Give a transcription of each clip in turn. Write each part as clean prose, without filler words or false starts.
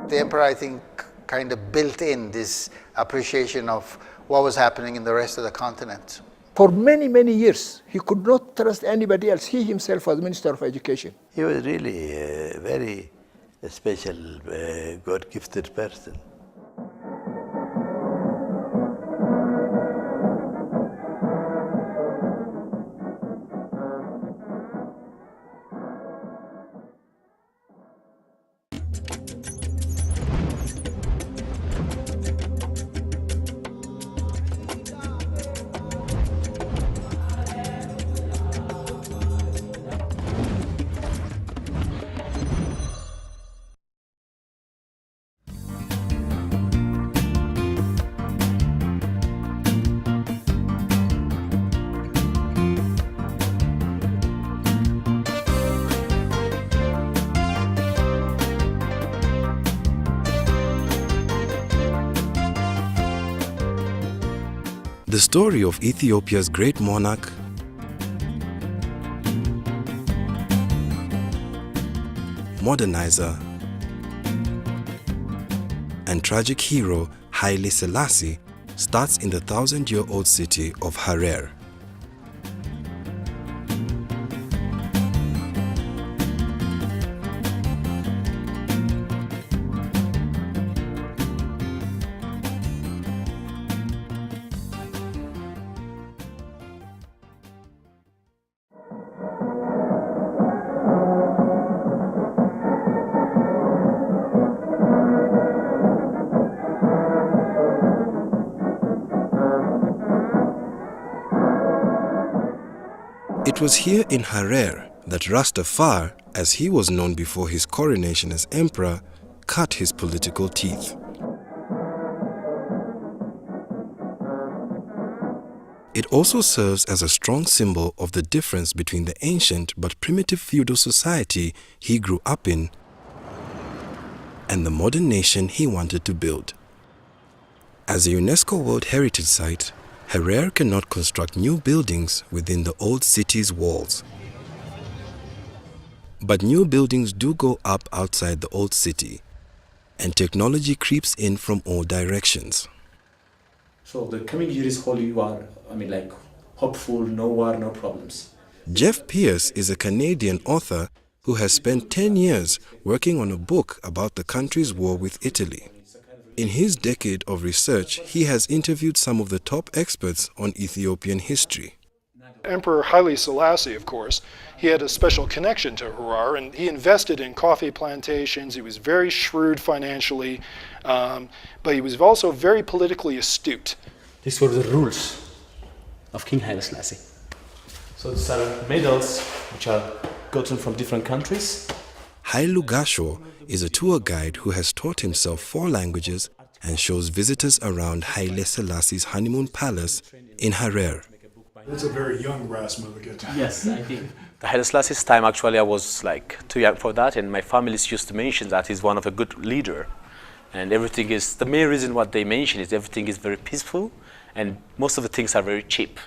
The emperor, I think, kind of built in this appreciation of what was happening in the rest of the continent. For many, many years, he could not trust anybody else. He himself was Minister of Education. He was really a very special, God-gifted person. The story of Ethiopia's great monarch, modernizer, and tragic hero Haile Selassie starts in the 1,000-year-old city of Harar. It was here in Harar that Rastafari, as he was known before his coronation as emperor, cut his political teeth. It also serves as a strong symbol of the difference between the ancient but primitive feudal society he grew up in and the modern nation he wanted to build. As a UNESCO World Heritage Site, Harar cannot construct new buildings within the old city's walls. But new buildings do go up outside the old city, and technology creeps in from all directions. So the coming year is holy war. Hopeful, no war, no problems. Jeff Pierce is a Canadian author who has spent 10 years working on a book about the country's war with Italy. In his decade of research, he has interviewed some of the top experts on Ethiopian history. Emperor Haile Selassie, of course, he had a special connection to Harar, and he invested in coffee plantations. He was very shrewd financially, but he was also very politically astute. These were the rules of King Haile Selassie. So these are medals which are gotten from different countries. Hailu Gasho is a tour guide who has taught himself 4 languages and shows visitors around Haile Selassie's honeymoon palace in Harar. That's a very young Rasmussen. Yes, I think. The Haile Selassie's time, actually, I was too young for that, and my families used to mention that he's one of a good leader. And everything is, the main reason what they mention is everything is very peaceful, and most of the things are very cheap.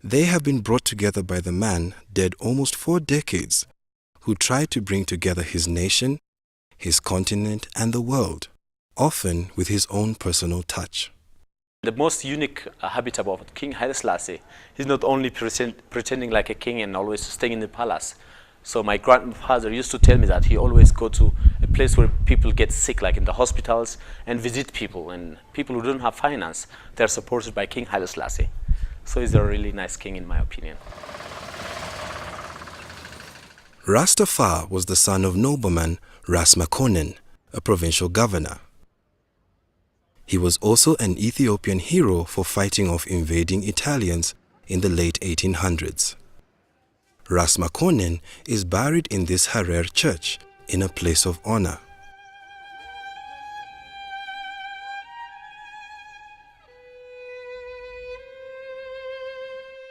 They have been brought together by the man, dead almost 4 decades, who tried to bring together his nation, his continent, and the world, often with his own personal touch. The most unique habit about King Haile Selassie, he's not only pretending like a king and always staying in the palace. So my grandfather used to tell me that he always go to a place where people get sick, like in the hospitals, and visit people. And people who don't have finance, they're supported by King Haile Selassie. So he's a really nice king, in my opinion. Rastafari was the son of nobleman Ras Makonnen, a provincial governor. He was also an Ethiopian hero for fighting off invading Italians in the late 1800s. Ras Makonnen is buried in this Harar church in a place of honor.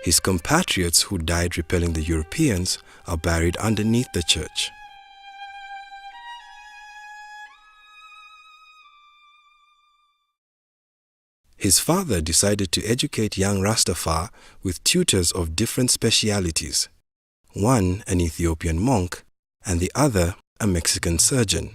His compatriots who died repelling the Europeans are buried underneath the church. His father decided to educate young Rastafari with tutors of different specialities, one an Ethiopian monk and the other a Mexican surgeon.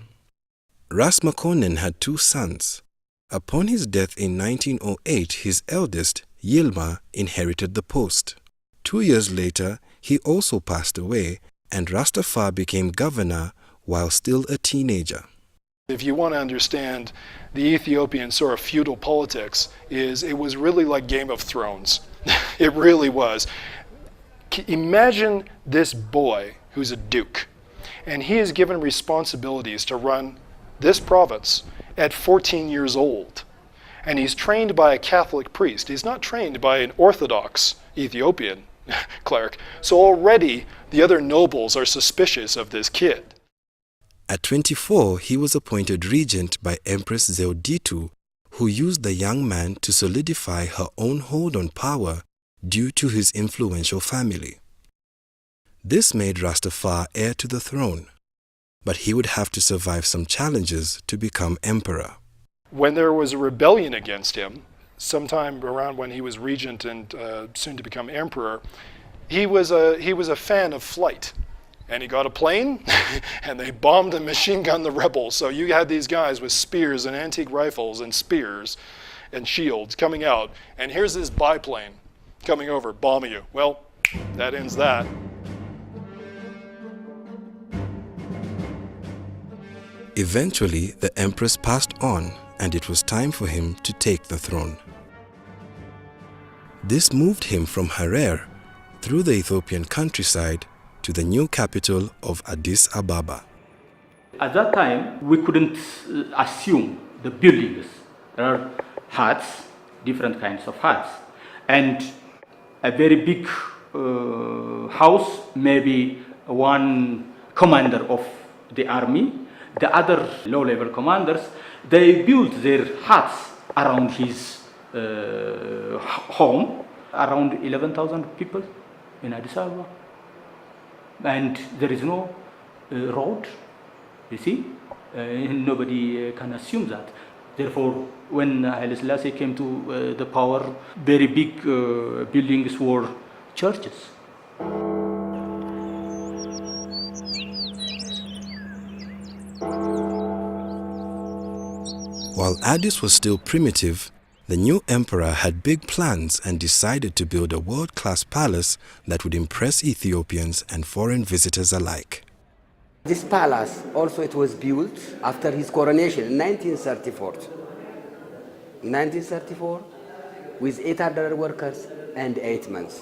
Ras Makonnen had two sons. Upon his death in 1908, his eldest, Yilma, inherited the post. 2 years later, he also passed away, and Rastafari became governor while still a teenager. If you want to understand the Ethiopian sort of feudal politics, it was really like Game of Thrones. It really was. Imagine this boy who's a duke, and he is given responsibilities to run this province at 14 years old. And he's trained by a Catholic priest. He's not trained by an Orthodox Ethiopian cleric. So already the other nobles are suspicious of this kid. At 24, he was appointed regent by Empress Zewditu, who used the young man to solidify her own hold on power due to his influential family. This made Rastafari heir to the throne, but he would have to survive some challenges to become emperor. When there was a rebellion against him, sometime around when he was regent and soon to become emperor, he was a fan of flight. And he got a plane, and they bombed and machine gunned the rebels. So you had these guys with spears and antique rifles and spears and shields coming out. And here's this biplane coming over, bombing you. Well, that ends that. Eventually, the empress passed on, and it was time for him to take the throne. This moved him from Harar through the Ethiopian countryside to the new capital of Addis Ababa. At that time, we couldn't assume the buildings. There are huts, different kinds of huts, and a very big house, maybe one commander of the army. The other low-level commanders, they built their huts around his home, around 11,000 people in Addis Ababa. And there is no road, you see. Nobody can assume that. Therefore, when Haile Selassie came to the power, very big buildings were churches. While Addis was still primitive, the new emperor had big plans and decided to build a world-class palace that would impress Ethiopians and foreign visitors alike. This palace also it was built after his coronation in 1934. In 1934, with 800 workers and 8 months.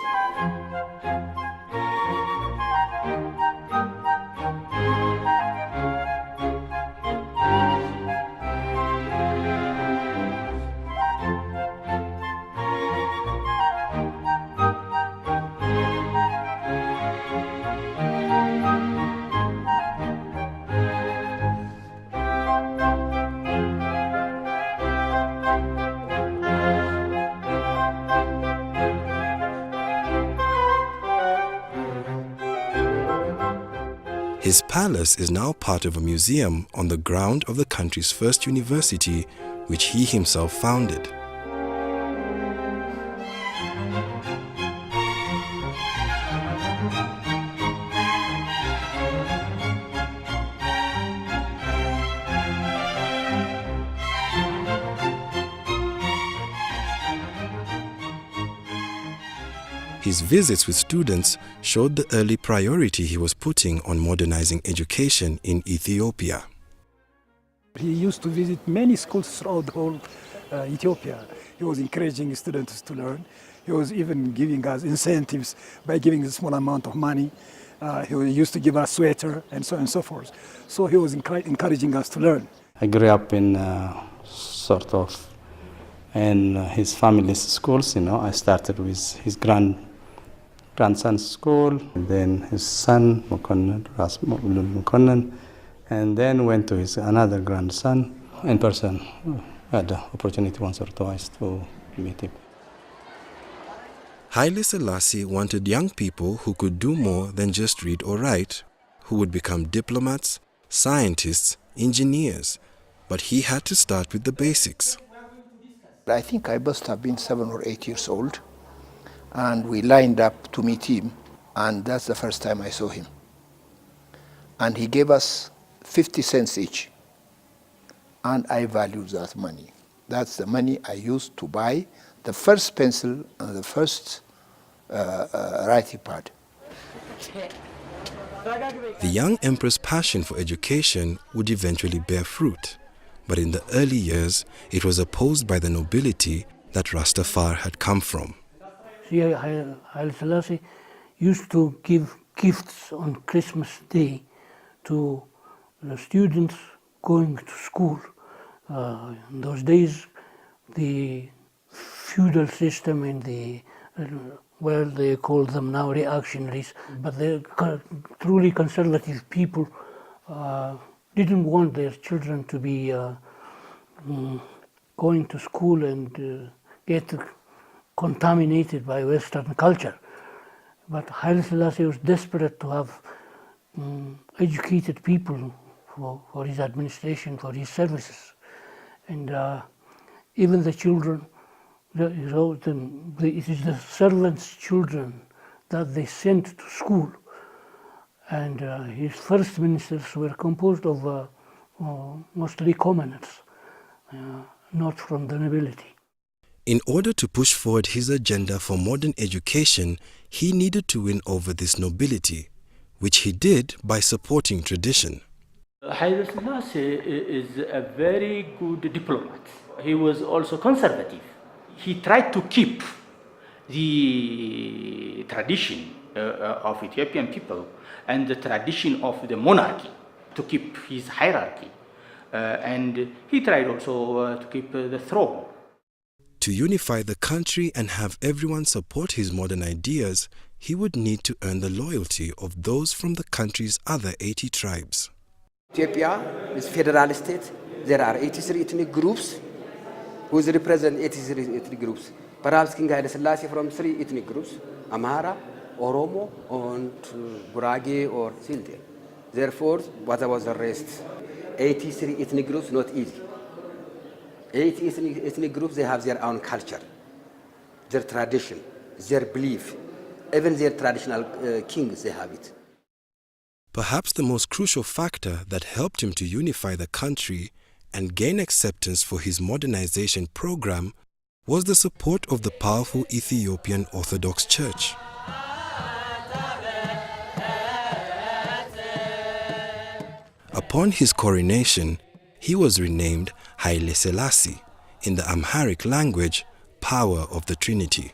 His palace is now part of a museum on the ground of the country's first university, which he himself founded. His visits with students showed the early priority he was putting on modernizing education in Ethiopia. He used to visit many schools throughout the whole Ethiopia. He was encouraging students to learn. He was even giving us incentives by giving a small amount of money. He used to give us sweater and so on and so forth. So he was encouraging us to learn. I grew up in in his family's schools. I started with his grandson's school, and then his son, Ras Makonnen, and then went to his another grandson in person. I had the opportunity once or twice to meet him. Haile Selassie wanted young people who could do more than just read or write, who would become diplomats, scientists, engineers, but he had to start with the basics. I think I must have been 7 or 8 years old, and we lined up to meet him, and that's the first time I saw him. And he gave us 50 cents each. and I value that money. That's the money I used to buy the first pencil and the first writing pad. The young emperor's passion for education would eventually bear fruit, but in the early years it was opposed by the nobility that Rastafari had come from. Haile Selassie used to give gifts on Christmas Day to the students going to school. In those days, the feudal system and the, well, they call them now reactionaries, but the truly conservative people didn't want their children to be going to school and get contaminated by Western culture. But Haile Selassie was desperate to have educated people for his administration, for his services. And even the children, it is the servants' children that they sent to school. And his first ministers were composed of mostly commoners, not from the nobility. In order to push forward his agenda for modern education, he needed to win over this nobility, which he did by supporting tradition. Haile Selassie is a very good diplomat. He was also conservative. He tried to keep the tradition of Ethiopian people and the tradition of the monarchy, to keep his hierarchy. And he tried also to keep the throne. To unify the country and have everyone support his modern ideas, he would need to earn the loyalty of those from the country's other 80 tribes. Ethiopia is a federal state. There are 83 ethnic groups who represent 83 ethnic groups. Perhaps King Haile Selassie from 3 ethnic groups, Amhara, Oromo, and Gurage or Silde. Therefore, what was the rest? 83 ethnic groups, not easy. 80 ethnic groups, they have their own culture, their tradition, their belief. Even their traditional kings, they have it. Perhaps the most crucial factor that helped him to unify the country and gain acceptance for his modernization program was the support of the powerful Ethiopian Orthodox Church. Upon his coronation, he was renamed Haile Selassie, in the Amharic language, Power of the Trinity.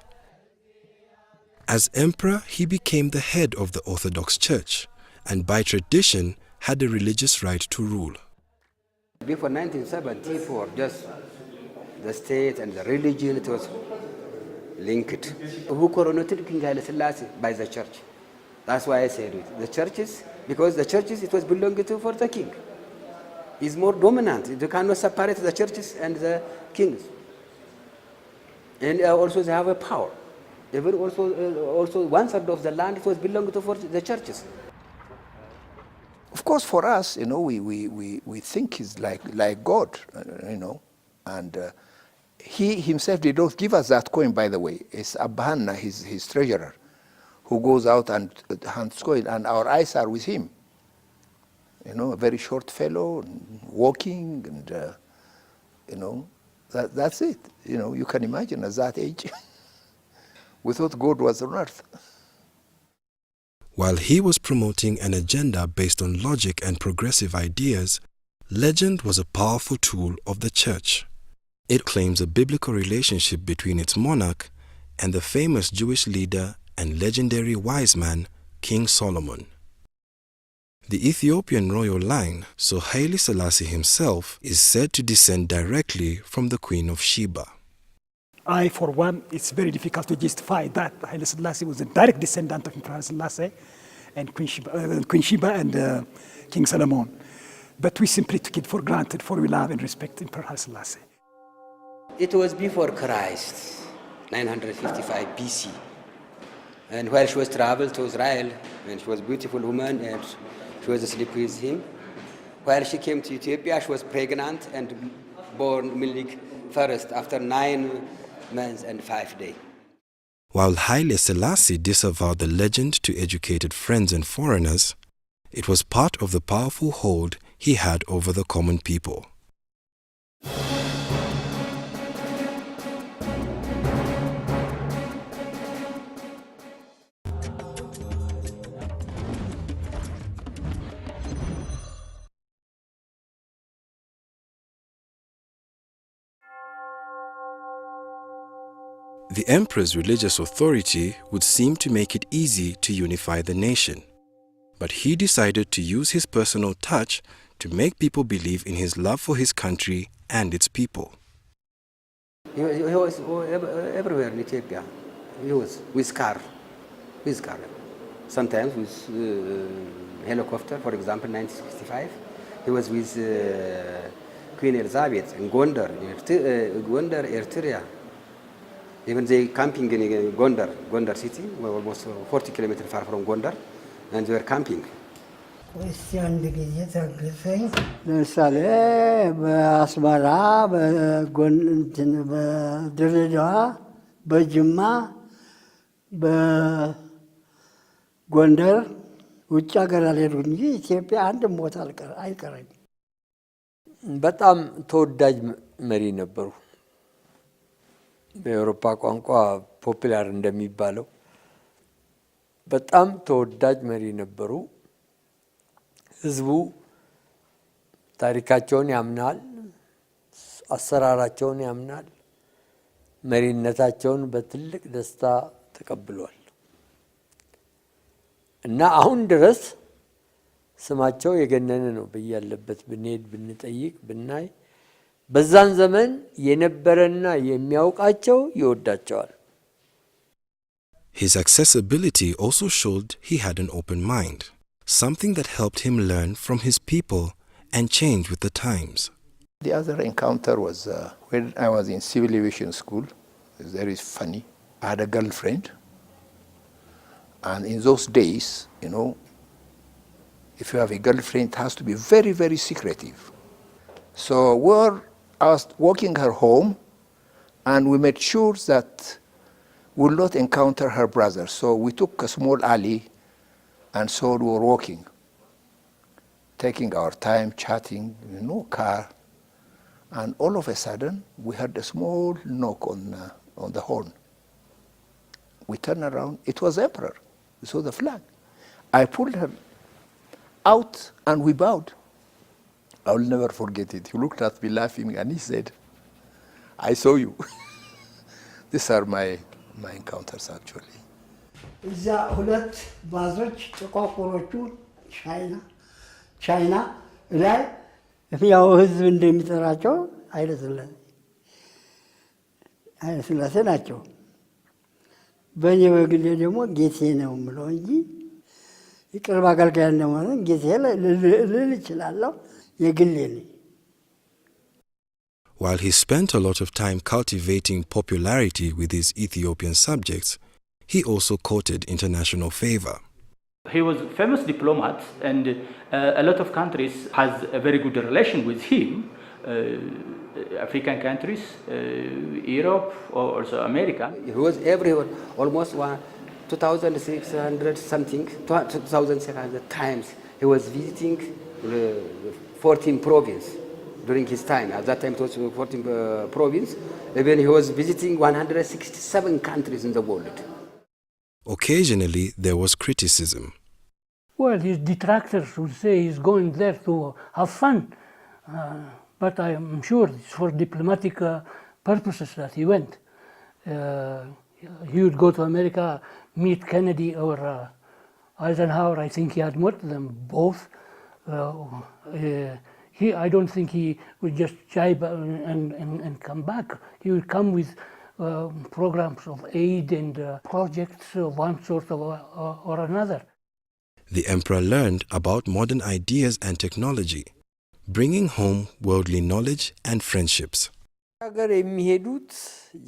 As emperor, he became the head of the Orthodox Church, and by tradition had a religious right to rule. Before 1974, just the state and the religion, it was linked. Who coronated King Haile Selassie? By the church. That's why I said it. The churches, because the churches, it was belonging to for the king. He's more dominant. You cannot separate the churches and the kings. And also they have a power. Even also 1/3 of the land, it was belonging to for the churches. Of course, for us, we think he's like God, and he himself did not give us that coin, by the way. It's Abbahanna, his treasurer, who goes out and hands coin, and our eyes are with him. A very short fellow, walking, and that's it. You can imagine at that age, we thought God was on earth. While he was promoting an agenda based on logic and progressive ideas, legend was a powerful tool of the church. It claims a biblical relationship between its monarch and the famous Jewish leader and legendary wise man, King Solomon. The Ethiopian royal line, so Haile Selassie himself, is said to descend directly from the Queen of Sheba. For one, it's very difficult to justify that Haile Selassie was a direct descendant of Emperor Haile Selassie and Queen Sheba and King Solomon. But we simply took it for granted, for we love and respect Emperor Haile Selassie. It was before Christ, 955 BC. And while she was traveled to Israel, and she was a beautiful woman, and she was asleep with him. While she came to Ethiopia, she was pregnant and born Milik first after 9 months and 5 days. While Haile Selassie disavowed the legend to educated friends and foreigners, it was part of the powerful hold he had over the common people. The emperor's religious authority would seem to make it easy to unify the nation. But he decided to use his personal touch to make people believe in his love for his country and its people. He was everywhere in Ethiopia. He was with car. Sometimes with helicopter, for example, 1965. He was with Queen Elizabeth in Gondar, Eritrea. Even they camping in Gondar city, almost 40 kilometers far from Gondar, and they were camping. ለምሳሌ በአስመራ፣ በድሬዳዋ፣ በጅማ፣ በጎንደር ውጭ ሀገር አልሄድኩ እንጂ ኢትዮጵያ አንድም ቦታ አይቀረኝ። በጣም ተወዳጅ መሪ ነበሩ። በአውሮፓ ቋንቋ ፖፑላር እንደሚባለው በጣም ተወዳጅ መሪ ነበሩ። ህዝቡ ታሪካቸውን ያምናል፣ አሰራራቸውን ያምናል፣ መሪነታቸውን በትልቅ ደስታ ተቀብሏል እና አሁን ድረስ ስማቸው የገነነ ነው። በያለበት ብንሄድ ብንጠይቅ ብናይ በዛን ዘመን የነበረና የሚያውቃቸው ይወዳቸዋል። His accessibility also showed he had an open mind, something that helped him learn from his people and change with the times. The other encounter was when I was in civil aviation school. It's very funny. I had a girlfriend, and in those days, you know, if you have a girlfriend, it has to be very, very secretive. So I was walking her home, and we made sure that we will not encounter her brother. So we took a small alley, and so we were walking, taking our time, chatting, car. And all of a sudden, we heard a small knock on the horn. We turned around. It was the emperor. We saw the flag. I pulled her out, and we bowed. I will never forget it. He looked at me laughing, and he said, "I saw you." These are my encounters, actually. እዛ ሁለት ባዞች ጥቋቁሮቹ ቻይና ላይ ያው ህዝብ እንደሚጠራቸው ኃይለ ሥላሴ ናቸው። በእኔ በግሌ ደግሞ ጌቴ ነው የምለው እንጂ የቅርብ አገልጋይ እንደሆነ ጌቴ ልል እችላለሁ። የግሌ ነኝ። While he spent a lot of time cultivating popularity with his Ethiopian subjects, he also courted international favor. He was a famous diplomat, and a lot of countries has a very good relation with him. African countries, Europe, or also America. He was everywhere, almost 2,600 something, 2,600 times. He was visiting 14 provinces during his time. At that time it was 14 provinces. Even he was visiting 167 countries in the world. Occasionally, there was criticism. Well, his detractors would say he's going there to have fun. But I am sure it's for diplomatic purposes that he went. He would go to America, meet Kennedy or Eisenhower. I think he had met them both. I don't think he would just jibe and come back. He would come with programs of aid and projects of one sort or another. The emperor learned about modern ideas and technology, bringing home worldly knowledge and friendships. ሀገር የሚሄዱት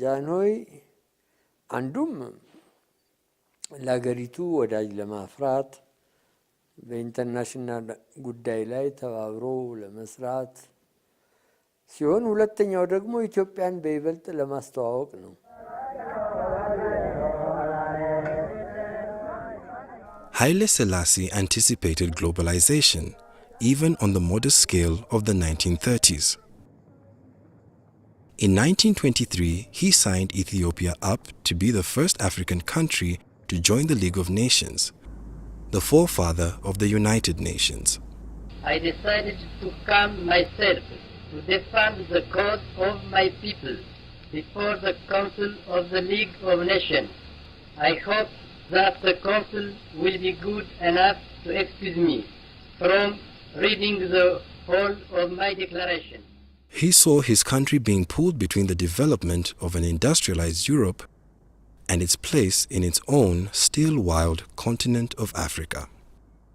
ጃንሆይ አንዱም ለሀገሪቱ ወዳጅ ለማፍራት በኢንተርናሽናል ጉዳይ ላይ ተባብሮ ለመስራት ሲሆን ሁለተኛው ደግሞ ኢትዮጵያን በይበልጥ ለማስተዋወቅ ነው። Haile Selassie anticipated globalization, even on the modest scale of the 1930s. In 1923, he signed Ethiopia up to be the first African country to join the League of Nations, the forefather of the United Nations. I decided to come myself to defend the cause of my people before the Council of the League of Nations. I hope that the Council will be good enough to excuse me from reading the whole of my declaration. He saw his country being pulled between the development of an industrialized Europe and its place in its own still wild continent of Africa.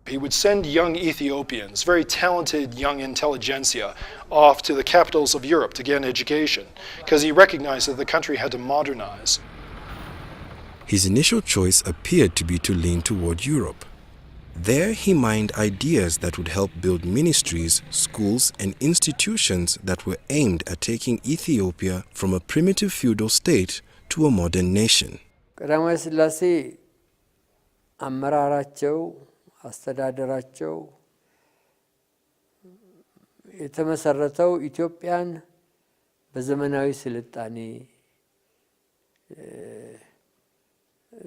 He would send young Ethiopians, very talented young intelligentsia, off to the capitals of Europe to get an education, because he recognized that the country had to modernize. His initial choice appeared to be to lean toward Europe. There he mined ideas that would help build ministries, schools, and institutions that were aimed at taking Ethiopia from a primitive feudal state to a modern nation. ቀዳማዊ ሥላሴ አመራራቸው አስተዳደራቸው የተመሰረተው ኢትዮጵያን በዘመናዊ ስልጣኔ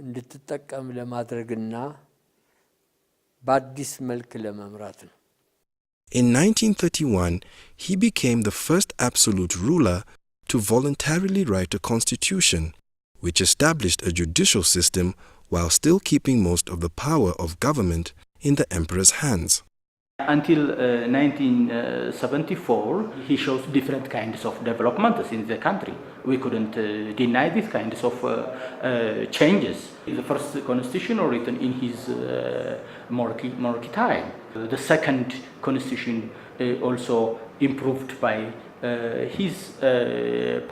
እንድትጠቀም ለማድረግና በአዲስ መልክ ለመምራት ነው። In 1931, he became the first absolute ruler to voluntarily write a constitution, which established a judicial system while still keeping most of the power of government in the emperor's hands. Until 1974, he shows different kinds of developments in the country. We couldn't deny these kinds of changes. The first constitution written in his monarchy time. The second constitution also improved by his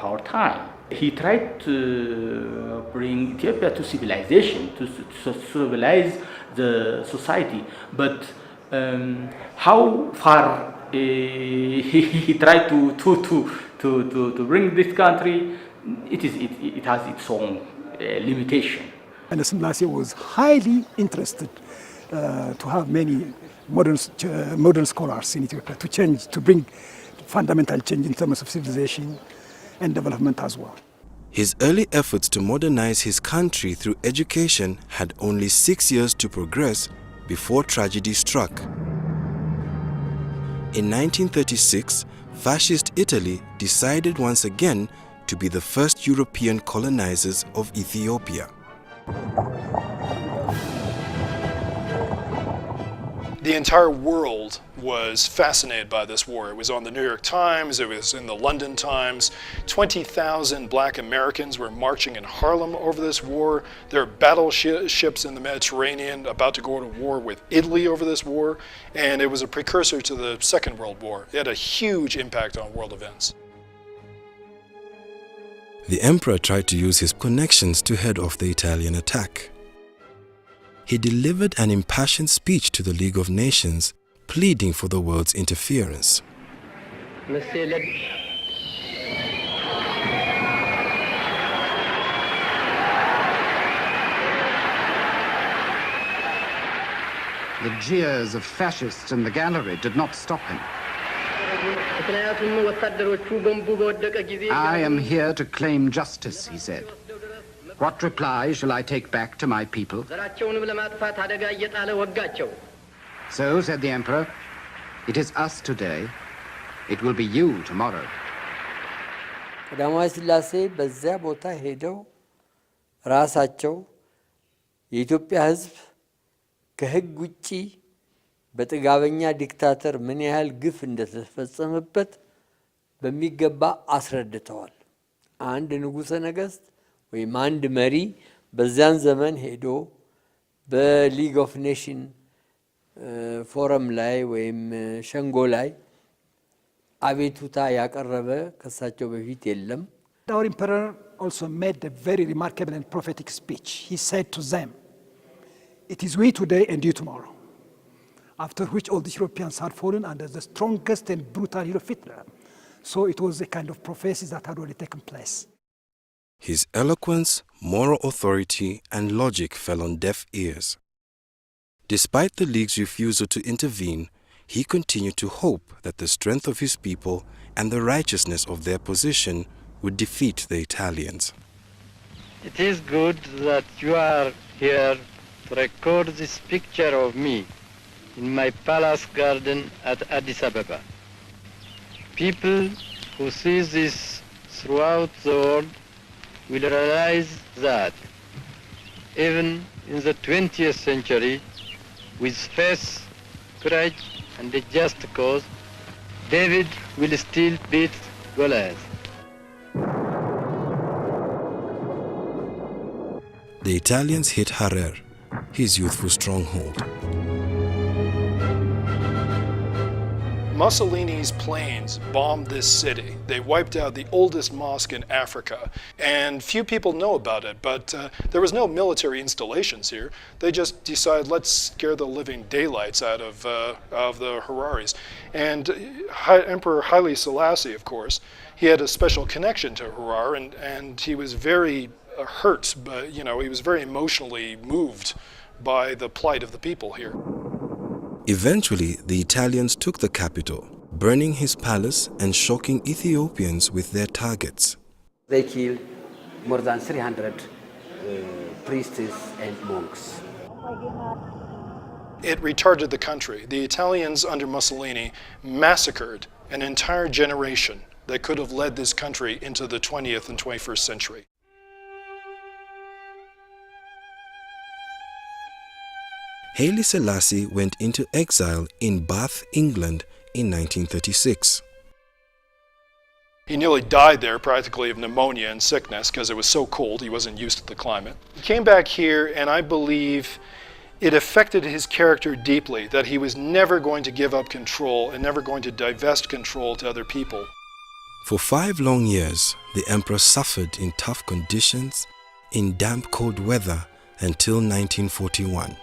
power time. He tried to bring Ethiopia to civilization, to civilize the society, but how far he tried to bring this country, it has its own limitation. Haile Selassie was highly interested to have many modern scholars in Ethiopia to change, to bring fundamental change in terms of civilization and development as well. His early efforts to modernize his country through education had only 6 years to progress before tragedy struck. In 1936, fascist Italy decided once again to be the first European colonizers of Ethiopia. The entire world was fascinated by this war. It was on the New York Times, it was in the London Times. 20,000 black Americans were marching in Harlem over this war. There are battleships in the Mediterranean about to go to war with Italy over this war, and it was a precursor to the Second World War. It had a huge impact on world events. The emperor tried to use his connections to head off the Italian attack. He delivered an impassioned speech to the League of Nations, pleading for the world's interference. The jeers of fascists in the gallery did not stop him. I am here to claim justice, he said. What reply shall I take back to my people? So, said the emperor, it is us today, it will be you tomorrow. ቀዳማዊ ሥላሴ በዚያ ቦታ ሄደው ራሳቸው የኢትዮጵያ ሕዝብ ከሕግ ውጪ በጥጋበኛ ዲክታተር ምን ያህል ግፍ እንደተፈጸመበት በሚገባ አስረድተዋል። አንድ ንጉሠ ነገሥት ወይም አንድ መሪ በዚያን ዘመን ሄዶ በሊግ ኦፍ ኔሽን ፎረም ላይ ወይም ሸንጎ ላይ አቤቱታ ያቀረበ ከሳቸው በፊት የለም። Our emperor also made a very remarkable and prophetic speech. He said to them, "It is we today and you tomorrow." After which all the Europeans had fallen under the strongest and brutal hero Hitler. So it was a kind of prophecy that had already taken place. His eloquence, moral authority, and logic fell on deaf ears. Despite the League's refusal to intervene, he continued to hope that the strength of his people and the righteousness of their position would defeat the Italians. It is good that you are here to record this picture of me in my palace garden at Addis Ababa. People who see this throughout the world will realize that even in the 20th century, with faith, courage, and a just cause, David will still beat Goliath. The Italians hit Harar, his youthful stronghold. Mussolini's planes bombed this city. They wiped out the oldest mosque in Africa, and few people know about it, but there was no military installations here. They just decided, let's scare the living daylights out of the Hararis. And Emperor Haile Selassie, of course, he had a special connection to Harar, and he was very hurt, but he was very emotionally moved by the plight of the people here. Eventually, the Italians took the capital, burning his palace and shocking Ethiopians with their targets. They killed more than 300 priests and monks. It retarded the country. The Italians under Mussolini massacred an entire generation that could have led this country into the 20th and 21st century. Haile Selassie went into exile in Bath, England in 1936. He nearly died there practically of pneumonia and sickness because it was so cold, he wasn't used to the climate. He came back here, and I believe it affected his character deeply, that he was never going to give up control and never going to divest control to other people. For 5 long years, the emperor suffered in tough conditions, in damp cold weather until 1941.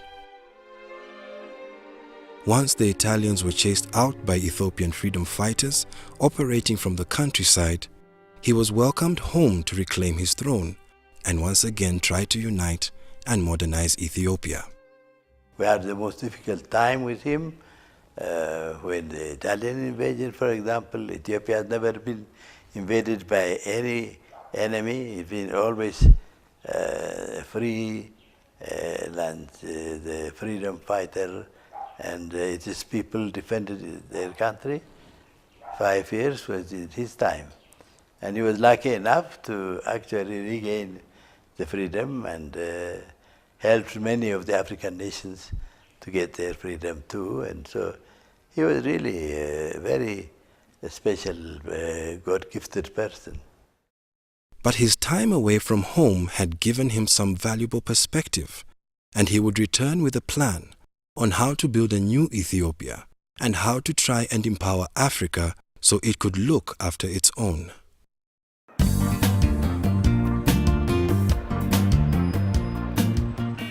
Once the Italians were chased out by Ethiopian freedom fighters operating from the countryside, he was welcomed home to reclaim his throne and once again try to unite and modernize Ethiopia. We had the most difficult time with him when the Italian invasion, for example. Ethiopia has never been invaded by any enemy. It's been always free land, the freedom fighter, and its people defended their country. 5 years was his time. And he was lucky enough to actually regain the freedom and helped many of the African nations to get their freedom too. And so he was really a very special, God-gifted person. But his time away from home had given him some valuable perspective, and he would return with a plan on how to build a new Ethiopia and how to try and empower Africa so it could look after its own.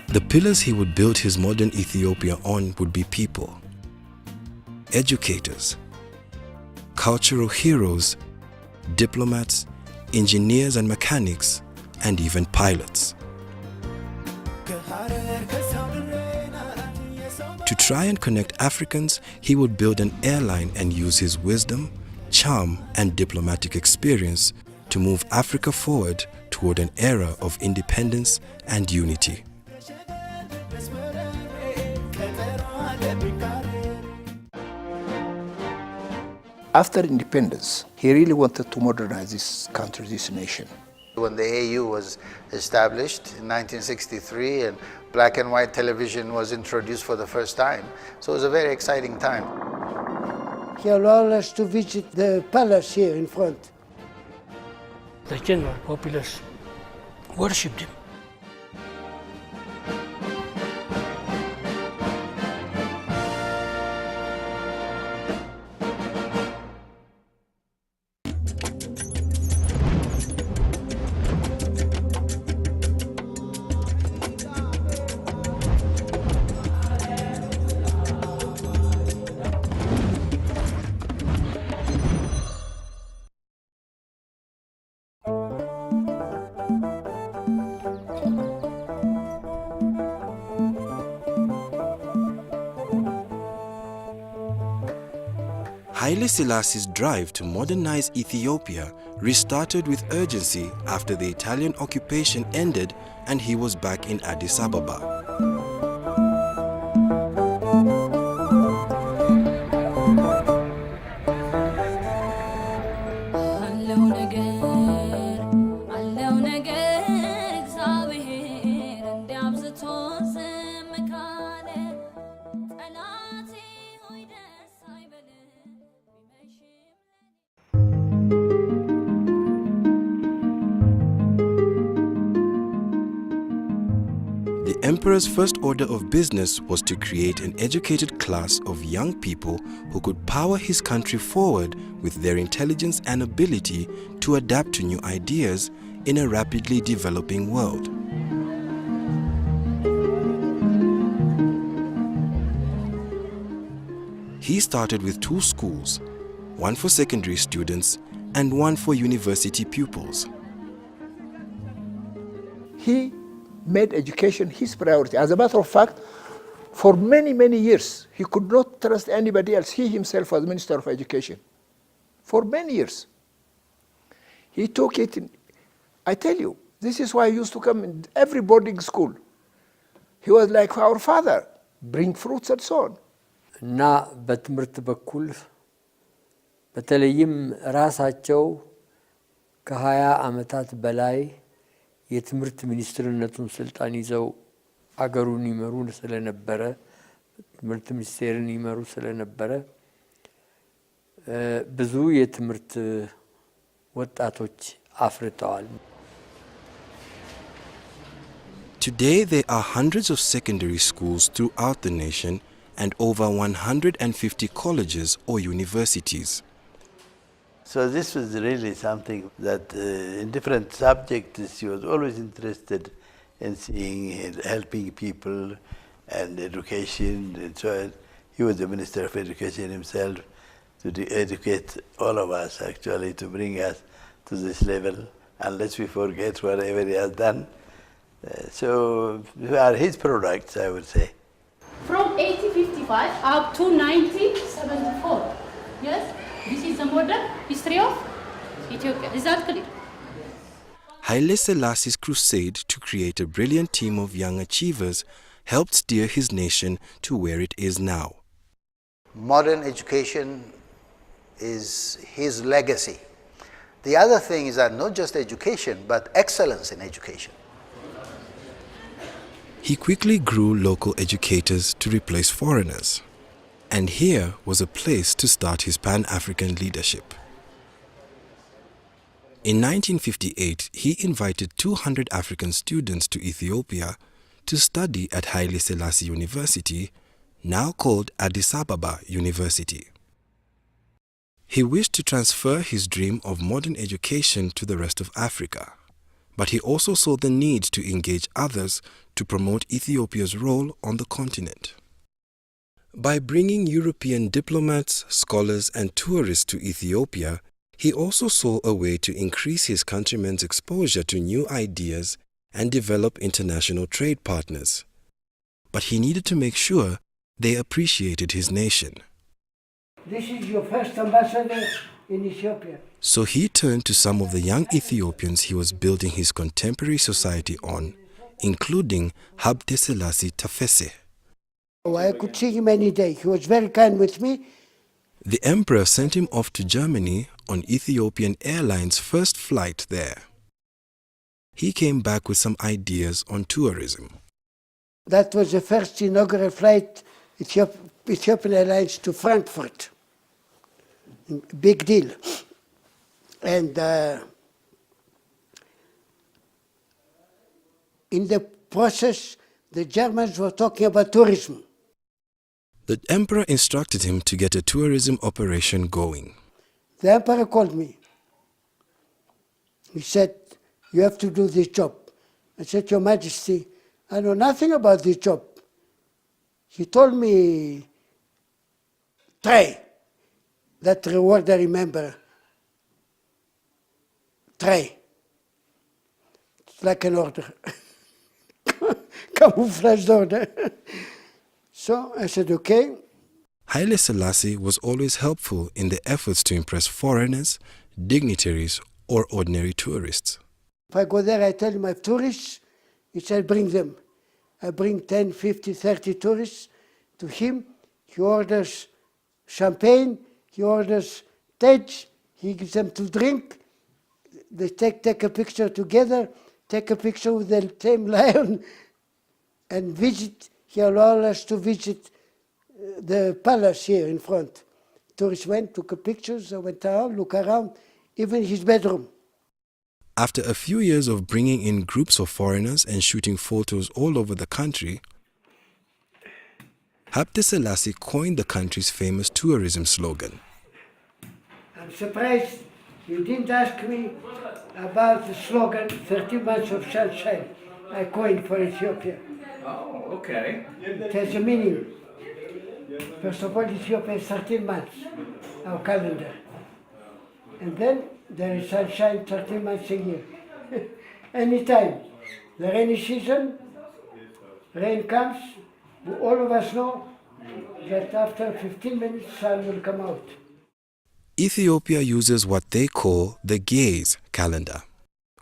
The pillars he would build his modern Ethiopia on would be people, educators, cultural heroes, diplomats, engineers and mechanics, and even pilots. To try and connect Africans, he would build an airline and use his wisdom, charm, and diplomatic experience to move Africa forward toward an era of independence and unity. After independence, he really wanted to modernize this country, this nation. When the AU was established in 1963 and black and white television was introduced for the first time, so it was a very exciting time. He allowed us to visit the palace here in front. The general populace worshipped him. Haile Selassie's drive to modernize Ethiopia restarted with urgency after the Italian occupation ended and he was back in Addis Ababa. alone again. emperor's first order of business was to create an educated class of young people who could power his country forward with their intelligence and ability to adapt to new ideas in a rapidly developing world. He started with 2 schools, one for secondary students and one for university pupils. He made education his priority. As a matter of fact, for many, many years, he could not trust anybody else. He himself was Minister of Education for many years. He took it, I tell you, this is why he used to come in every boarding school. He was like our father, bring fruits and so on. እና በትምህርት በኩል በተለይም ራሳቸው ከ20 ዓመታት በላይ የትምህርት ሚኒስትርነቱን ስልጣን ይዘው አገሩን ይመሩ ስለነበረ ትምህርት ሚኒስቴርን ይመሩ ስለነበረ ብዙ የትምህርት ወጣቶች አፍርተዋል። Today there are hundreds of secondary schools throughout the nation and over 150 colleges or universities. So this was really something that in different subjects he was always interested in seeing, helping people and education. And so he was the Minister of Education himself to educate all of us actually, to bring us to this level, unless we forget whatever he has done. So we are his products, I would say. From 1855 up to 1974, yes? This is the modern history of Ethiopia. Is that clear? Haile Selassie's crusade to create a brilliant team of young achievers helped steer his nation to where it is now. Modern education is his legacy. The other thing is that not just education, but excellence in education. He quickly grew local educators to replace foreigners. And here was a place to start his Pan-African leadership. In 1958, he invited 200 African students to Ethiopia to study at Haile Selassie University, now called Addis Ababa University. He wished to transfer his dream of modern education to the rest of Africa, but he also saw the need to engage others to promote Ethiopia's role on the continent. By bringing European diplomats, scholars and tourists to Ethiopia, he also saw a way to increase his countrymen's exposure to new ideas and develop international trade partners. But he needed to make sure they appreciated his nation. This is your first ambassador in Ethiopia. So he turned to some of the young Ethiopians he was building his contemporary society on, including Haile Selassie I. Oh, I could see him any day. He was very kind with me. The emperor sent him off to Germany on Ethiopian Airlines' first flight there. He came back with some ideas on tourism. That was the first inaugural flight, Ethiopian Airlines to Frankfurt. Big deal. And in the process, the Germans were talking about tourism. The emperor instructed him to get a tourism operation going. The emperor called me. He said, you have to do this job. I said, Your Majesty, I know nothing about this job. He told me, try. That reward I remember. Try. It's like an order. Camouflaged order. So I said, okay. Haile Selassie was always helpful in the efforts to impress foreigners, dignitaries, or ordinary tourists. If I go there, I tell him I have tourists. He said, bring them. I bring 10, 50, 30 tourists to him. He orders champagne. He orders tej. He gives them to drink. They take a picture together, take a picture with the same lion, and visit. He allowed us to visit the palace here in front. Tourists went, took pictures, went around, look around, even his bedroom. After a few years of bringing in groups of foreigners and shooting photos all over the country, Haile Selassie coined the country's famous tourism slogan. I'm surprised you didn't ask me about the slogan 30 months of sunshine I coined for Ethiopia. Oh, okay. It has a meaning. First of all, Ethiopia is 13 months, our calendar. And then there is sunshine 13 months a year. Anytime. The rainy season, rain comes, all of us know that after 15 minutes sun will come out. Ethiopia uses what they call the gaze calendar,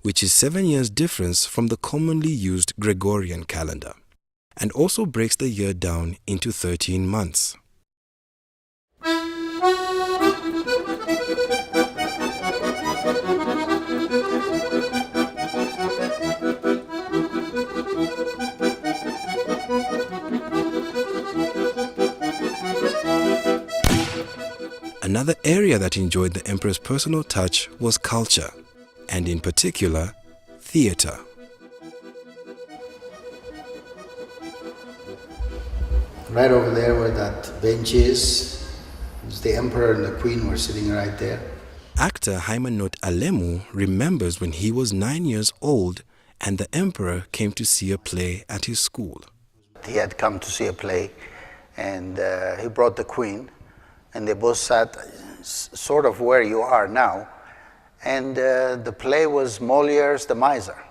which is 7 years difference from the commonly used Gregorian calendar, and also breaks the year down into 13 months. Another area that enjoyed the emperor's personal touch was culture, and in particular, theater. Right over there where that bench is, the emperor and the queen were sitting right there. Actor Haimanot Alemu remembers when he was 9 years old and the emperor came to see a play at his school. He had come to see a play, and he brought the queen, and they both sat sort of where you are now. And the play was Molière's The Miser.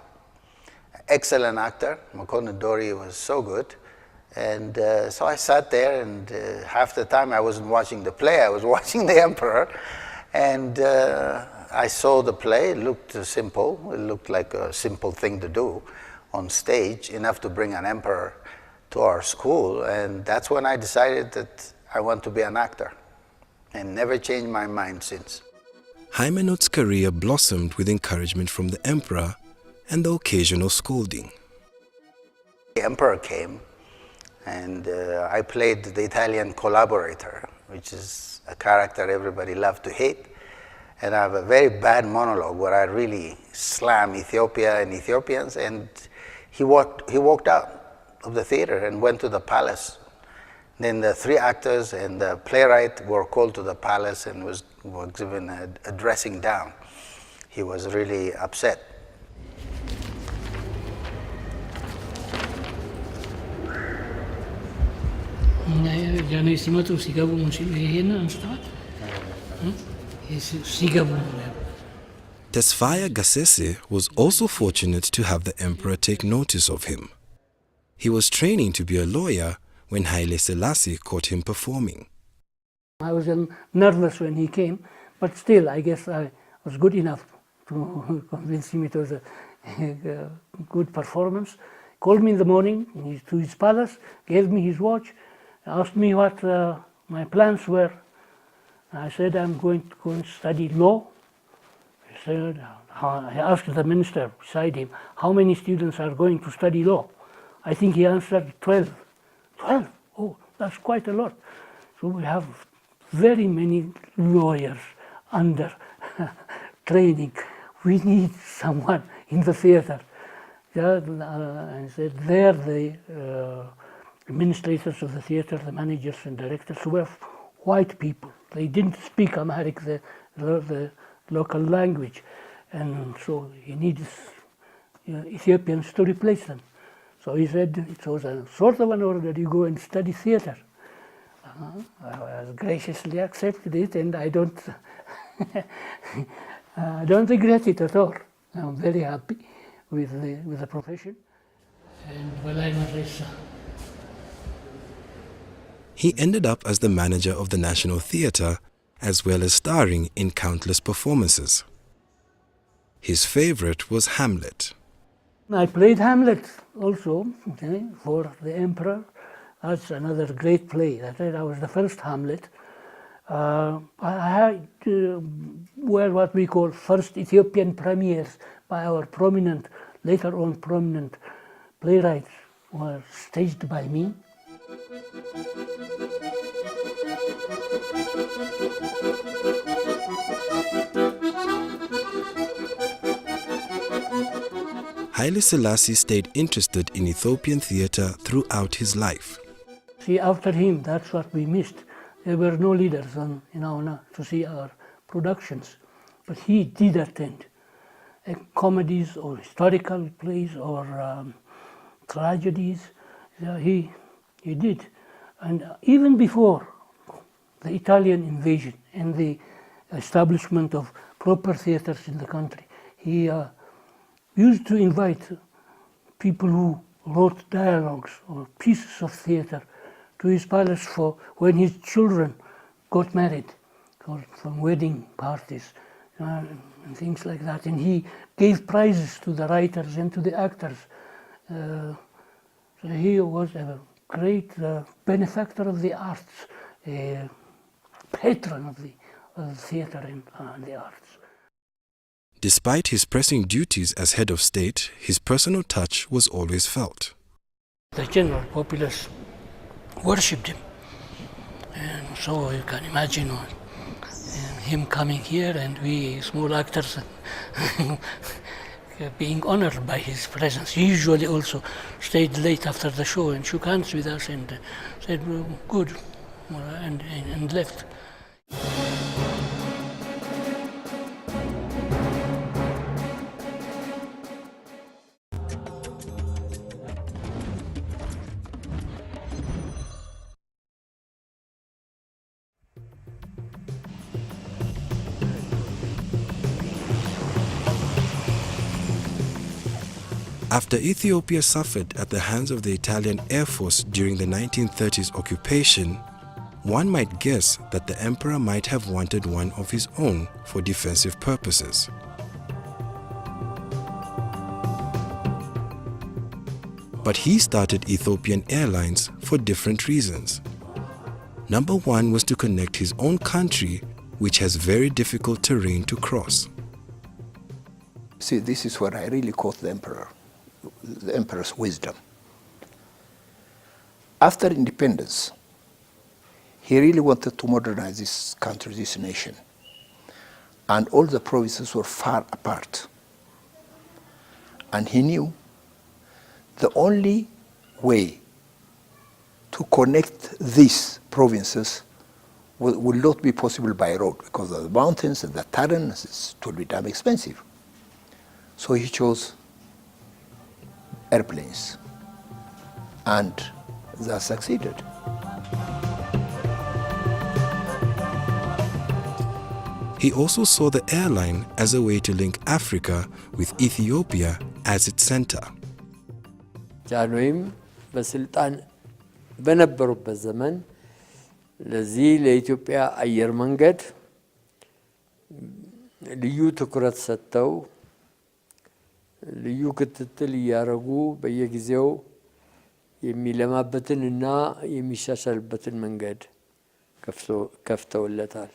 Excellent actor. Makonnen Dori was so good. And so I sat there, and half the time I wasn't watching the play, I was watching the emperor. And I saw the play. It looked simple. It looked like a simple thing to do on stage, enough to bring an emperor to our school. And that's when I decided that I want to be an actor, and never changed my mind since. Haimanot's career blossomed with encouragement from the emperor and the occasional scolding. The emperor came, and I played the Italian collaborator, which is a character everybody loved to hate. And I have a very bad monologue where I really slam Ethiopia and Ethiopians, and he walked out of the theater and went to the palace. Then the 3 actors and the playwright were called to the palace and were given a dressing down. He was really upset. Tesfaye Gassese was also fortunate to have the emperor take notice of him. He was training to be a lawyer when Haile Selassie caught him performing. I was nervous when he came, but still I guess I was good enough to convince him it was a good performance. Called me in the morning to his palace, gave me his watch, asked me what my plans were. I said I'm going to go and study law. He said, I asked the minister beside him, how many students are going to study law? I think he answered 12. 12? Oh, that's quite a lot. So we have very many lawyers under training. We need someone in the theater. I said, they're the administrators of the theater, the managers and directors were white people. They didn't speak Amharic, the local language. And so he needs Ethiopians to replace them. So he said it was a sort of an order, you go and study theater. I graciously accepted it, and I don't regret it at all. I'm very happy with the profession. And he ended up as the manager of the National Theatre, as well as starring in countless performances. His favorite was Hamlet. I played Hamlet also for the emperor. That's another great play. That was the first Hamlet. I had were what we call first Ethiopian premieres by our prominent, later on prominent playwrights, were staged by me. Haile Selassie stayed interested in Ethiopian theatre throughout his life. See, after him, that's what we missed. There were no leaders on, to see our productions. But he did attend comedies or historical plays or tragedies. He did. And even before the Italian invasion and the establishment of proper theaters in the country, he used to invite people who wrote dialogues or pieces of theater to his palace for when his children got married, or from wedding parties and things like that. And he gave prizes to the writers and to the actors. So he was a great benefactor of the arts, a patron of the theater and the arts. Despite his pressing duties as head of state, his personal touch was always felt. The general populace worshipped him. And so you can imagine him coming here and we small actors being honored by his presence. He usually also stayed late after the show and shook hands with us and said, well, good, and left. After Ethiopia suffered at the hands of the Italian Air Force during the 1930s occupation, one might guess that the emperor might have wanted one of his own for defensive purposes. But he started Ethiopian Airlines for different reasons. Number one was to connect his own country, which has very difficult terrain to cross. See, this is where I really quote the emperor's wisdom. After independence, he really wanted to modernize this country, this nation. And all the provinces were far apart. And he knew the only way to connect these provinces would not be possible by road, because of the mountains and the terrain, it would be damn expensive. So he chose airplanes, and that succeeded. He also saw the airline as a way to link Africa with Ethiopia as its center. ጃንሆይም በስልጣን በነበሩበት ዘመን ለዚህ ለኢትዮጵያ አየር መንገድ ልዩ ትኩረት ሰጥተው ልዩ ክትትል ያረጉ በየጊዜው የሚለማበትንና የሚሻሻልበትን መንገድ ከፍተውለታል.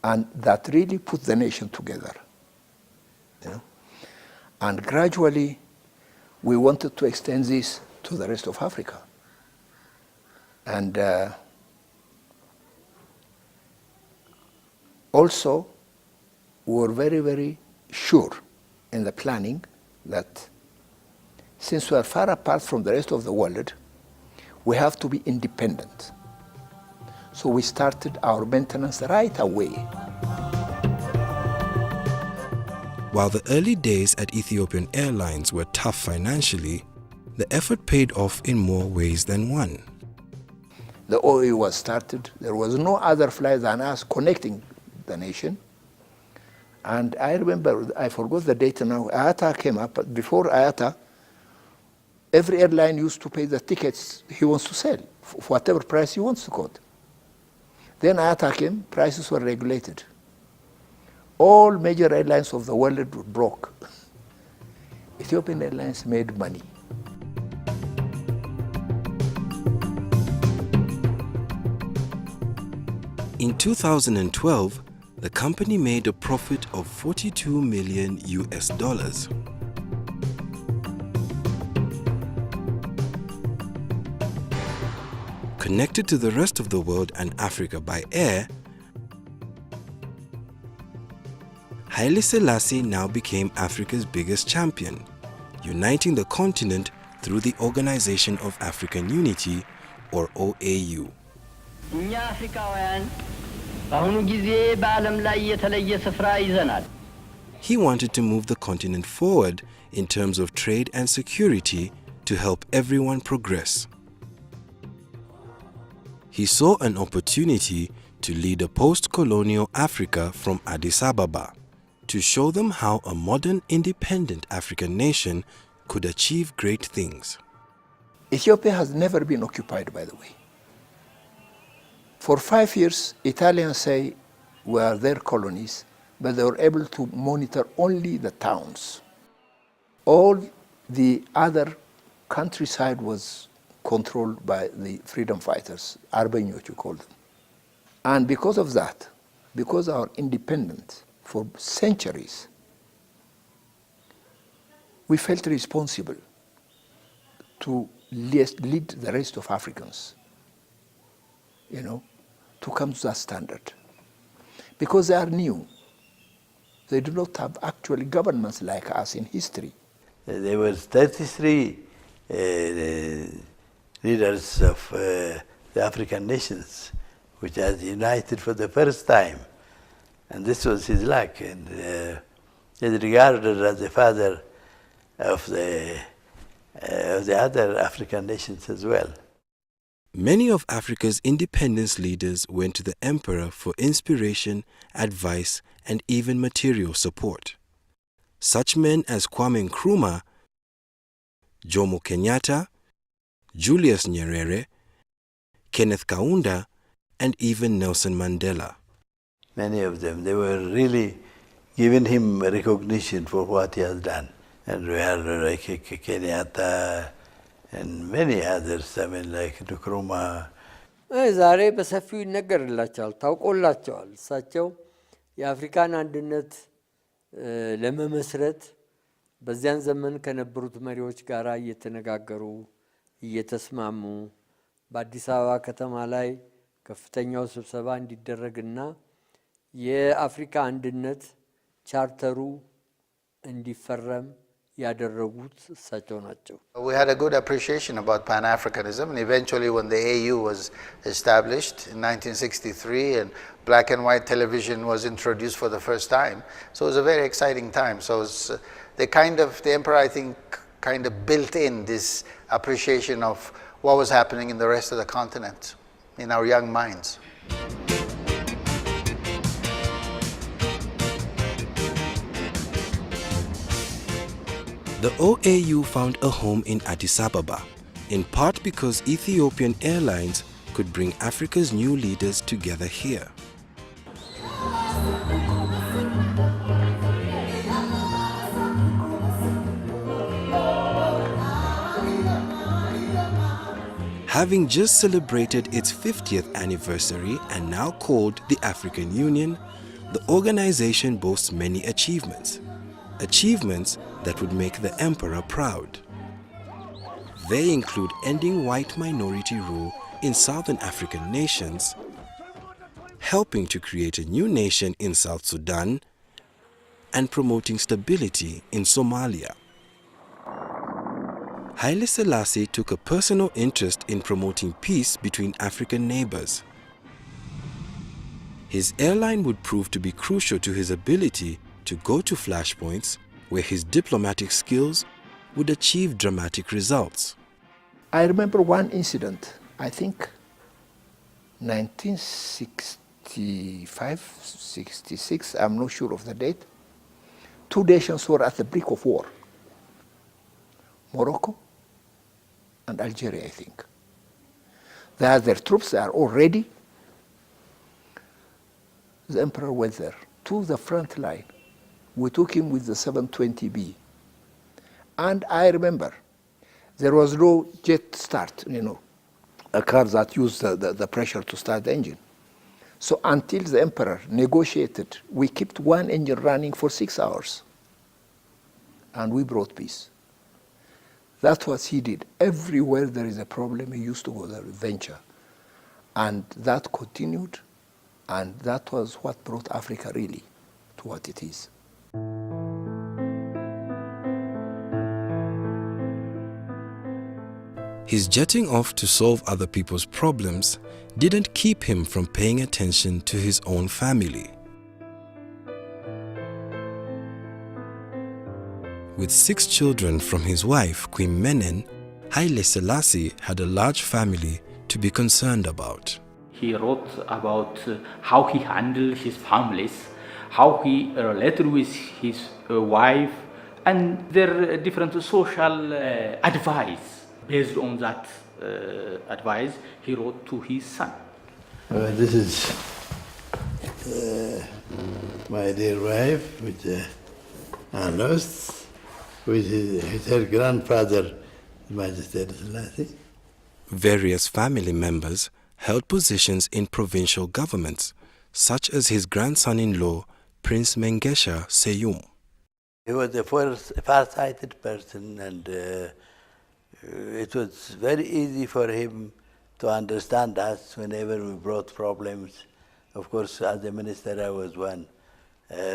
And that really put the nation together. And gradually we wanted to extend this to the rest of Africa. And also we were very, very sure in the planning that since we are far apart from the rest of the world, we have to be independent. So we started our maintenance right away. While the early days at Ethiopian Airlines were tough financially, the effort paid off in more ways than one. The OA was started. There was no other flight than us connecting the nation. And I remember, I forgot the date now, IATA came up. Before IATA, every airline used to pay the tickets he wants to sell, for whatever price he wants to quote. Then IATA came, prices were regulated. All major airlines of the world were broke. Ethiopian Airlines made money. In 2012, the company made a profit of $42 million. Connected to the rest of the world and Africa by air, Haile Selassie now became Africa's biggest champion. uniting the continent through the Organization of African Unity, or OAU. እኛ አፍሪካውያን በአሁኑ ጊዜ በዓለም ላይ የተለየ ስፍራ ይዘናል። He wanted to move the continent forward in terms of trade and security to help everyone progress. He saw an opportunity to lead a post-colonial Africa from Addis Ababa, to show them how a modern, independent African nation could achieve great things. Ethiopia has never been occupied, by the way. For 5 years, Italians say were their colonies, but they were able to monitor only the towns. All the other countryside was controlled by the freedom fighters, Arbenyot you call them. And because of that, because our independence for centuries, we felt responsible to lead the rest of Africans, to come to that standard. Because they are new. They do not have actually governments like us in history. There were 33 leaders of the African nations, which are united for the first time. And this was his luck. And he's regarded as the father of the other African nations as well. Many of Africa's independence leaders went to the emperor for inspiration, advice, and even material support. Such men as Kwame Nkrumah, Jomo Kenyatta, Julius Nyerere, Kenneth Kaunda, and even Nelson Mandela. Many of them, they were really giving him recognition for what he has done. And we had like Kenyatta and many others, like Nkrumah. ዛሬ በሰፊው ይነገርላቸዋል፣ ታውቆላቸዋል። እሳቸው የአፍሪካን አንድነት ለመመስረት በዚያን ዘመን ከነበሩት መሪዎች ጋር እየተነጋገሩ እየተስማሙ በአዲስ አበባ ከተማ ላይ ከፍተኛው ስብሰባ እንዲደረግና የአፍሪካ አንድነት ቻርተሩ እንዲፈረም ያደረጉት እሳቸው ናቸው። We had a good appreciation about Pan-Africanism, and eventually when the AU was established in 1963 and black and white television was introduced for the first time, so it was a very exciting time. So it's, the emperor, I think, kind of built in this appreciation of what was happening in the rest of the continent in our young minds. The OAU found a home in Addis Ababa, in part because Ethiopian Airlines could bring Africa's new leaders together here. Having just celebrated its 50th anniversary and now called the African Union, the organization boasts many achievements. Achievements that would make the emperor proud. They include ending white minority rule in southern African nations, helping to create a new nation in South Sudan, and promoting stability in Somalia. Haile Selassie took a personal interest in promoting peace between African neighbors. His airline would prove to be crucial to his ability to go to flashpoints where his diplomatic skills would achieve dramatic results. I remember one incident, I think 1965, 66, I'm not sure of the date. Two nations were at the brink of war. Morocco and Algeria, I think. They had their troops, they are all ready. The emperor went there to the front line. We took him with the 720B. And I remember there was no jet start, a car that used the pressure to start the engine. So until the emperor negotiated, we kept one engine running for 6 hours. And we brought peace. That's what he did. Everywhere there is a problem, he used to go there with venture. And that continued, and that was what brought Africa really to what it is. His jetting off to solve other people's problems didn't keep him from paying attention to his own family. With 6 children from his wife, Queen Mennen, Haile Selassie had a large family to be concerned about. He wrote about how he handled his families, how he related with his wife, and their different social advice. Based on that advice, he wrote to his son. This is my dear wife with Anos, with her grandfather, Majesty Haile Selassie. Various family members held positions in provincial governments, such as his grandson-in-law, Prince Mengesha Seyum. He was a far-sighted person, and it was very easy for him to understand us whenever we brought problems. Of course, as a minister, I was one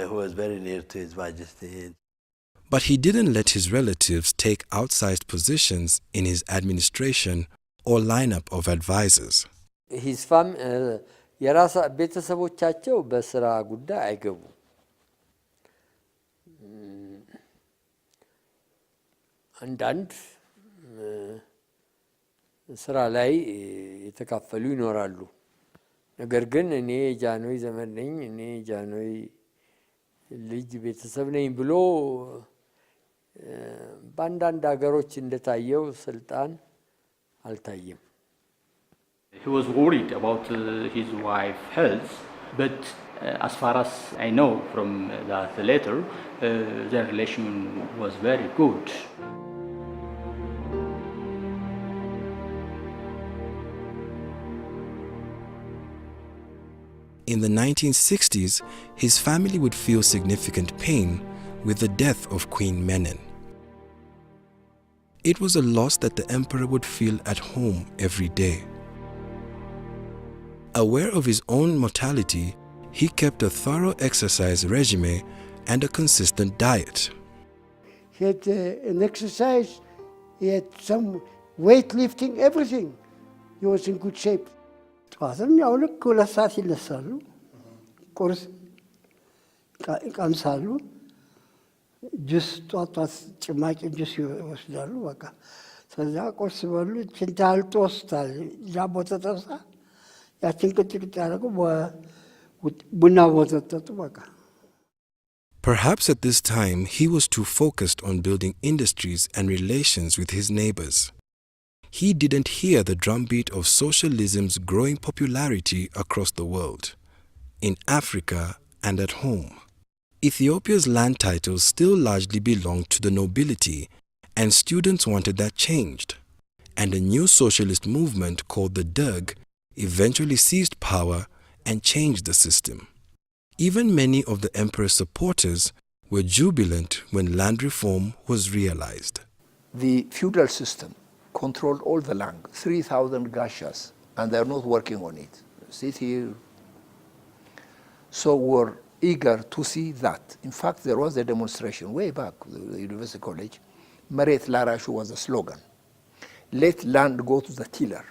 who was very near to His Majesty. But he didn't let his relatives take outsized positions in his administration or lineup of advisors. His ቤተሰቦቻቸው በስራ ጉዳይ አይገቡም። አንዳንድ ስራ ላይ የተካፈሉ ይኖራሉ። ነገር ግን እኔ ጃኖይ ዘመድ ነኝ፣ እኔ ጃኖይ ልጅ ቤተሰብ ነኝ ብሎ በአንዳንድ ሀገሮች እንደታየው ስልጣን አልታየም። He was worried about his wife's health, but as far as I know from that letter, their relation was very good. In the 1960s, his family would feel significant pain with the death of Queen Mennen. It was a loss that the emperor would feel at home every day. Aware of his own mortality, he kept a thorough exercise regime and a consistent diet. He had an exercise, he had some weightlifting, everything. He was in good shape. ጠዋትም ያው ልክ 2 ሰዓት ይነሳሉ፣ ቁርስ ይቀምሳሉ፣ ጁስ ጧት ጭማቂ ጁስ ይወስዳሉ። በቃ ከዛ ቁርስ በሉ፣ ችንታል ጦስታል ጃቦ ተጠብሳ ያችን ቅጭቅጭ ያደረጉ ቡና ወተጠጡ በቃ። Perhaps at this time he was too focused on building industries and relations with his neighbors. He didn't hear the drumbeat of socialism's growing popularity across the world, in Africa and at home. Ethiopia's land titles still largely belonged to the nobility, and students wanted that changed. And a new socialist movement called the Derg eventually seized power and changed the system. Even many of the emperor's supporters were jubilant when land reform was realized. The feudal system controlled all the land, 3,000 gashas, and they're not working on it. Sit here. So we're eager to see that. In fact, there was a demonstration way back, the University College. Meret Larashu was a slogan. Let land go to the tiller.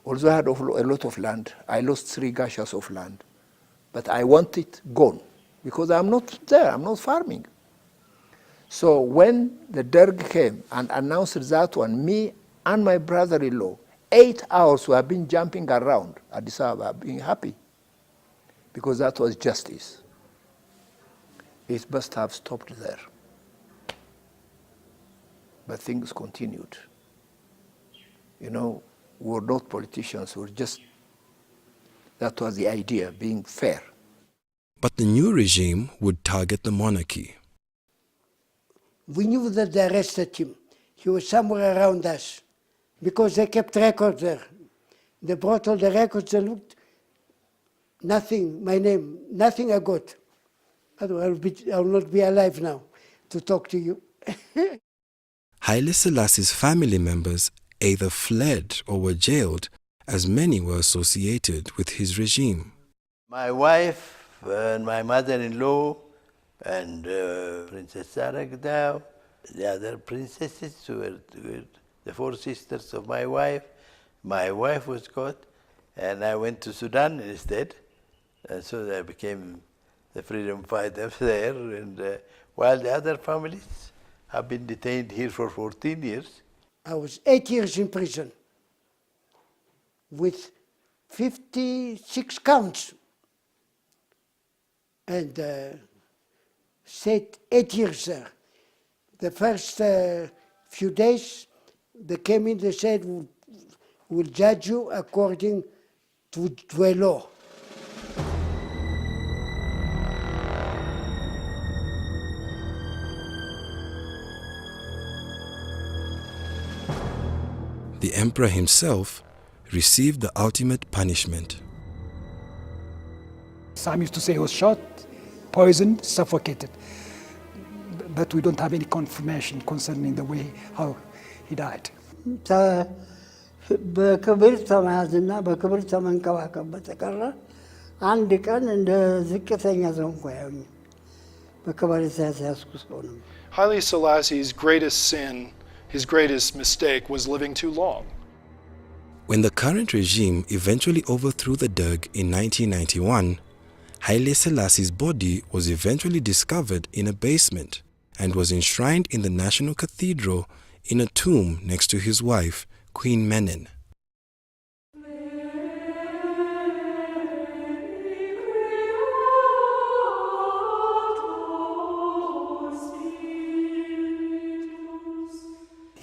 Although I had a lot of land, I lost 3 gashas of land. But I want it gone, because I'm not there, I'm not farming. So when the Derg came and announced that one, me and my brother-in-law, 8 hours we have been jumping around Addis Ababa, being happy, because that was justice. It must have stopped there. But things continued. You know, we're not politicians, we're just, that was the idea, being fair. But the new regime would target the monarchy. We knew that they arrested him. He was somewhere around us, because they kept records there. They brought all the records, they looked, nothing, my name, nothing I got. I will not be alive now to talk to you. Haile Selassie's family members either fled or were jailed, as many were associated with his regime. My wife and my mother-in-law and Princess Sarah Gdao, the other princesses were the 4 sisters of my wife. My wife was caught, and I went to Sudan instead. And so I became the freedom fighter there. And while the other families have been detained here for 14 years. I was 8 years in prison with 56 counts. And stayed 8 years there. The first few days, they came in, they said, we'll judge you according to a law. The emperor himself received the ultimate punishment. Some used to say he was shot, poisoned, suffocated. But we don't have any confirmation concerning the way how he died. በክብር ተመያዝና በክብር ተመንከባከብ በተቀረ አንድ ቀን እንደ ዝቅተኛ ሰው እንኳ ያዩኝ በክብር የተያዝኩ ሰው ነው። Haile Selassie's greatest sin, his greatest mistake, was living too long. When the current regime eventually overthrew the Derg in 1991, Haile Selassie's body was eventually discovered in a basement and was enshrined in the National Cathedral in a tomb next to his wife, Queen Mennen.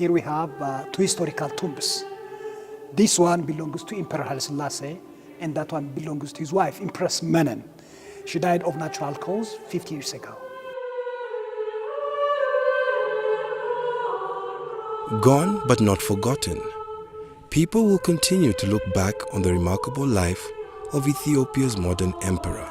Here we have 2 historical tombs. This one belongs to Emperor Haile Selassie, and that one belongs to his wife, Empress Mennen. She died of natural cause 50 years ago. Gone but not forgotten, people will continue to look back on the remarkable life of Ethiopia's modern emperor.